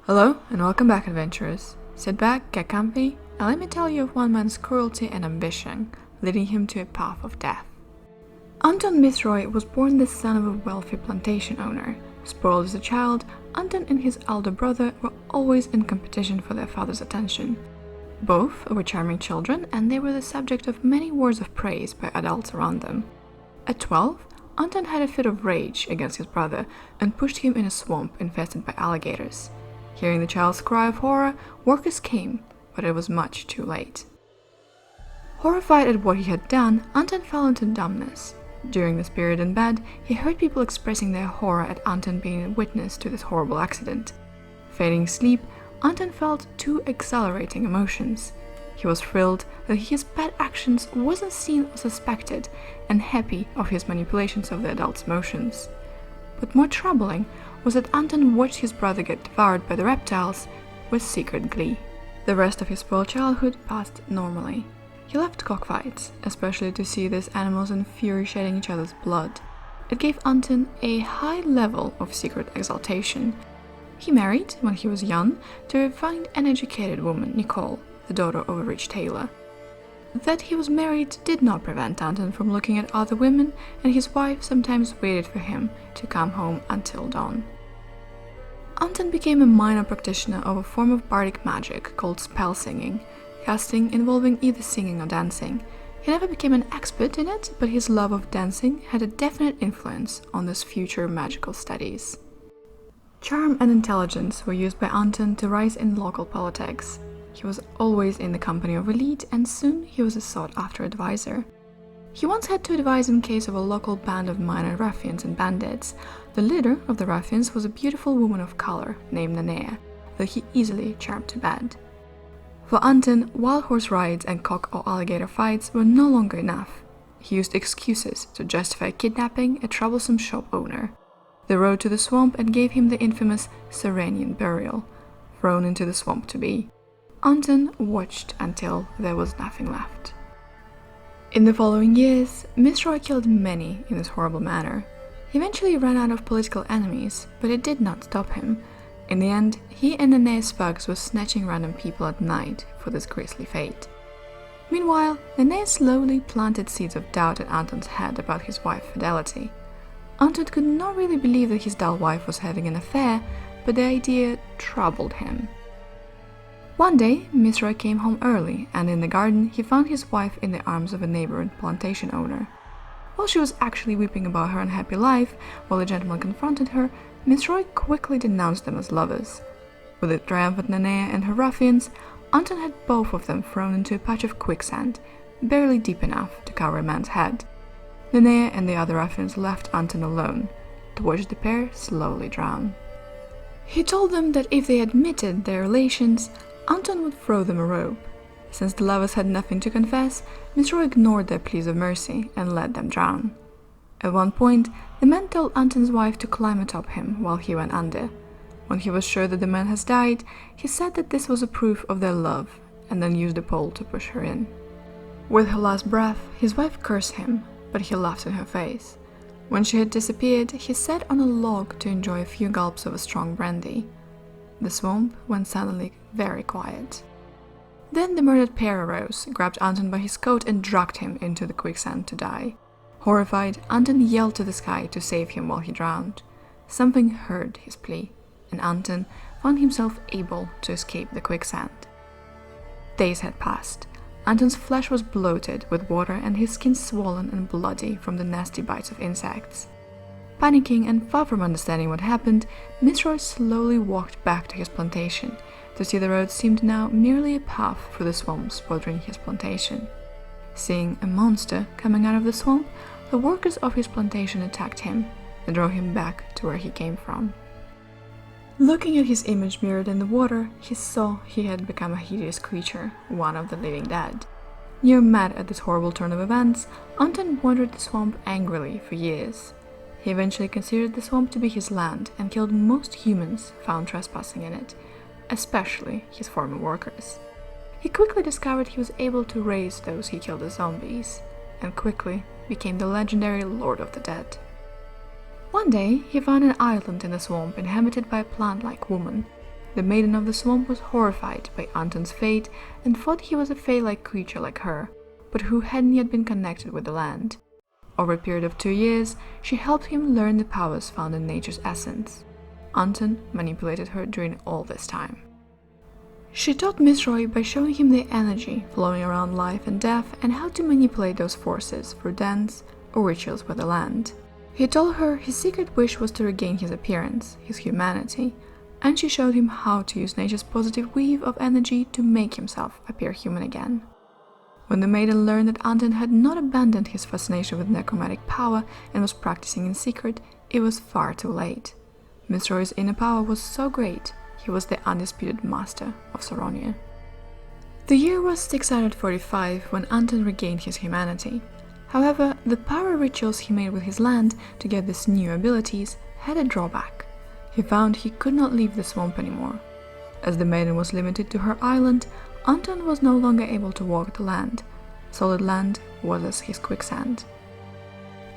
Hello and welcome back, adventurers. Sit back, get comfy, and let me tell you of one man's cruelty and ambition, leading him to a path of death. Anton Mithroy was born the son of a wealthy plantation owner. Spoiled as a child, Anton and his elder brother were always in competition for their father's attention. Both were charming children, and they were the subject of many words of praise by adults around them. At 12, Anton had a fit of rage against his brother and pushed him in a swamp infested by alligators. Hearing the child's cry of horror, workers came, but it was much too late. Horrified at what he had done, Anton fell into dumbness. During this period in bed, he heard people expressing their horror at Anton being a witness to this horrible accident. Feigning sleep, Anton felt two exhilarating emotions. He was thrilled that his bad actions wasn't seen or suspected, and happy of his manipulations of the adult's emotions. But more troubling was that Anton watched his brother get devoured by the reptiles with secret glee. The rest of his spoiled childhood passed normally. He loved cockfights, especially to see these animals in fury shedding each other's blood. It gave Anton a high level of secret exaltation. He married, when he was young, to a refined and educated woman, Nicole, the daughter of a rich tailor. That he was married did not prevent Anton from looking at other women, and his wife sometimes waited for him to come home until dawn. Anton became a minor practitioner of a form of bardic magic called spell singing, casting involving either singing or dancing. He never became an expert in it, but his love of dancing had a definite influence on his future magical studies. Charm and intelligence were used by Anton to rise in local politics. He was always in the company of elite, and soon he was a sought-after advisor. He once had to advise in case of a local band of minor ruffians and bandits. The leader of the ruffians was a beautiful woman of color named Nanea, that he easily charmed to bed. For Anton, wild horse rides and cock or alligator fights were no longer enough. He used excuses to justify kidnapping a troublesome shop owner. They rode to the swamp and gave him the infamous Souragne burial, thrown into the swamp to be. Anton watched until there was nothing left. In the following years, Mithroy killed many in this horrible manner. He eventually ran out of political enemies, but it did not stop him. In the end, he and Nanea's thugs were snatching random people at night for this grisly fate. Meanwhile, Nanea slowly planted seeds of doubt in Anton's head about his wife's fidelity. Anton could not really believe that his dull wife was having an affair, but the idea troubled him. One day, Mithroy came home early, and in the garden he found his wife in the arms of a neighboring plantation owner. While she was actually weeping about her unhappy life, while the gentleman confronted her, Mithroy quickly denounced them as lovers. With the triumphant Nanea and her ruffians, Anton had both of them thrown into a patch of quicksand, barely deep enough to cover a man's head. Nanea and the other ruffians left Anton alone, to watch the pair slowly drown. He told them that if they admitted their relations, Anton would throw them a rope. Since the lovers had nothing to confess, Mithroy ignored their pleas of mercy and let them drown. At one point, the man told Anton's wife to climb atop him while he went under. When he was sure that the man has died, he said that this was a proof of their love, and then used a pole to push her in. With her last breath, his wife cursed him, but he laughed in her face. When she had disappeared, he sat on a log to enjoy a few gulps of a strong brandy. The swamp went suddenly very quiet. Then the murdered pair arose, grabbed Anton by his coat and dragged him into the quicksand to die. Horrified, Anton yelled to the sky to save him while he drowned. Something heard his plea, and Anton found himself able to escape the quicksand. Days had passed. Anton's flesh was bloated with water and his skin swollen and bloody from the nasty bites of insects. Panicking and far from understanding what happened, Mithroy slowly walked back to his plantation. To see the road seemed now merely a path through the swamps bordering his plantation. Seeing a monster coming out of the swamp, the workers of his plantation attacked him and drove him back to where he came from. Looking at his image mirrored in the water, he saw he had become a hideous creature, one of the living dead. Near mad at this horrible turn of events, Anton wandered the swamp angrily for years. He eventually considered the swamp to be his land and killed most humans found trespassing in it, especially his former workers. He quickly discovered he was able to raise those he killed as zombies, and quickly became the legendary Lord of the Dead. One day, he found an island in the swamp inhabited by a plant-like woman. the Maiden of the Swamp was horrified by Anton's fate and thought he was a fae-like creature like her, but who hadn't yet been connected with the land. Over a period of 2 years, she helped him learn the powers found in nature's essence. Anton manipulated her during all this time. She taught Mizroy by showing him the energy flowing around life and death and how to manipulate those forces through dance or rituals with the land. He told her his secret wish was to regain his appearance, his humanity, and she showed him how to use nature's positive weave of energy to make himself appear human again. When the maiden learned that Anton had not abandoned his fascination with necromantic power and was practicing in secret, it was far too late. Mizroy's inner power was so great, he was the undisputed master of Souragne. The year was 645 when Anton regained his humanity. However, the power rituals he made with his land to get these new abilities had a drawback. He found he could not leave the swamp anymore. As the maiden was limited to her island, Anton was no longer able to walk the land. Solid land was as his quicksand.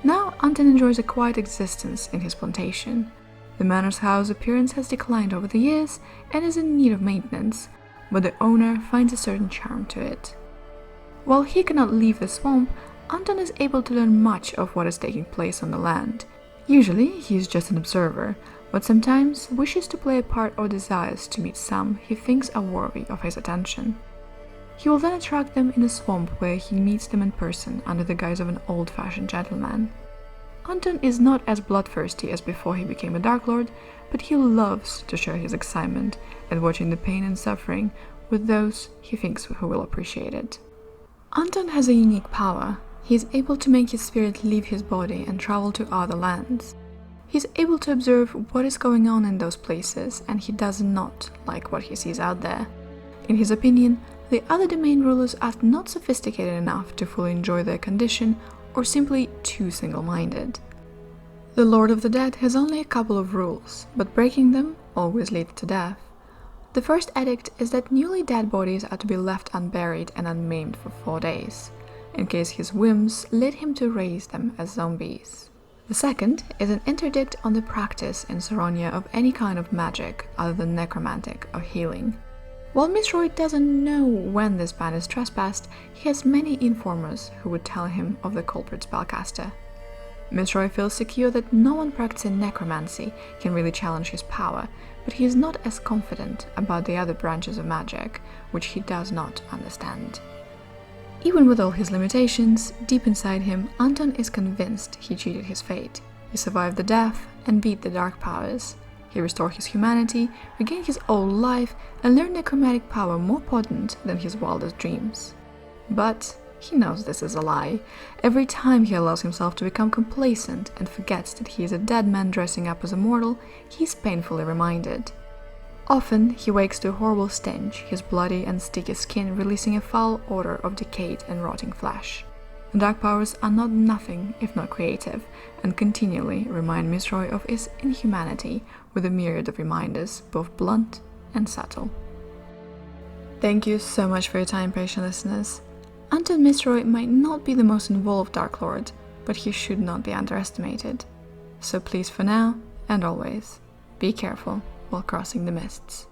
Now Anton enjoys a quiet existence in his plantation. The manor's house appearance has declined over the years and is in need of maintenance, but the owner finds a certain charm to it. While he cannot leave the swamp, Anton is able to learn much of what is taking place on the land. Usually he is just an observer, but sometimes wishes to play a part or desires to meet some he thinks are worthy of his attention. He will then attract them in the swamp where he meets them in person under the guise of an old-fashioned gentleman. Anton is not as bloodthirsty as before he became a Darklord, but he loves to share his excitement at watching the pain and suffering with those he thinks who will appreciate it. Anton has a unique power. He is able to make his spirit leave his body and travel to other lands. He is able to observe what is going on in those places, and he does not like what he sees out there. In his opinion, the other domain rulers are not sophisticated enough to fully enjoy their condition or simply too single-minded. The Lord of the Dead has only a couple of rules, but breaking them always leads to death. The first edict is that newly dead bodies are to be left unburied and unmaimed for 4 days, in case his whims lead him to raise them as zombies. The second is an interdict on the practice in Souragne of any kind of magic other than necromantic or healing. While Mizroy doesn't know when this ban is trespassed, he has many informers who would tell him of the culprit spellcaster. Mizroy feels secure that no one practicing necromancy can really challenge his power, but he is not as confident about the other branches of magic, which he does not understand. Even with all his limitations, deep inside him, Anton is convinced he cheated his fate. He survived the death and beat the dark powers. He restored his humanity, regained his old life, and learned necromantic power more potent than his wildest dreams. But he knows this is a lie. Every time he allows himself to become complacent and forgets that he is a dead man dressing up as a mortal, he is painfully reminded. Often he wakes to a horrible stench, his bloody and sticky skin releasing a foul odor of decayed and rotting flesh. The dark powers are not nothing if not creative, and continually remind Mizroy of his inhumanity with a myriad of reminders, both blunt and subtle. Thank you so much for your time, patient listeners. Anton Mizroy might not be the most involved Darklord, but he should not be underestimated. So please, for now and always, be careful while crossing the mists.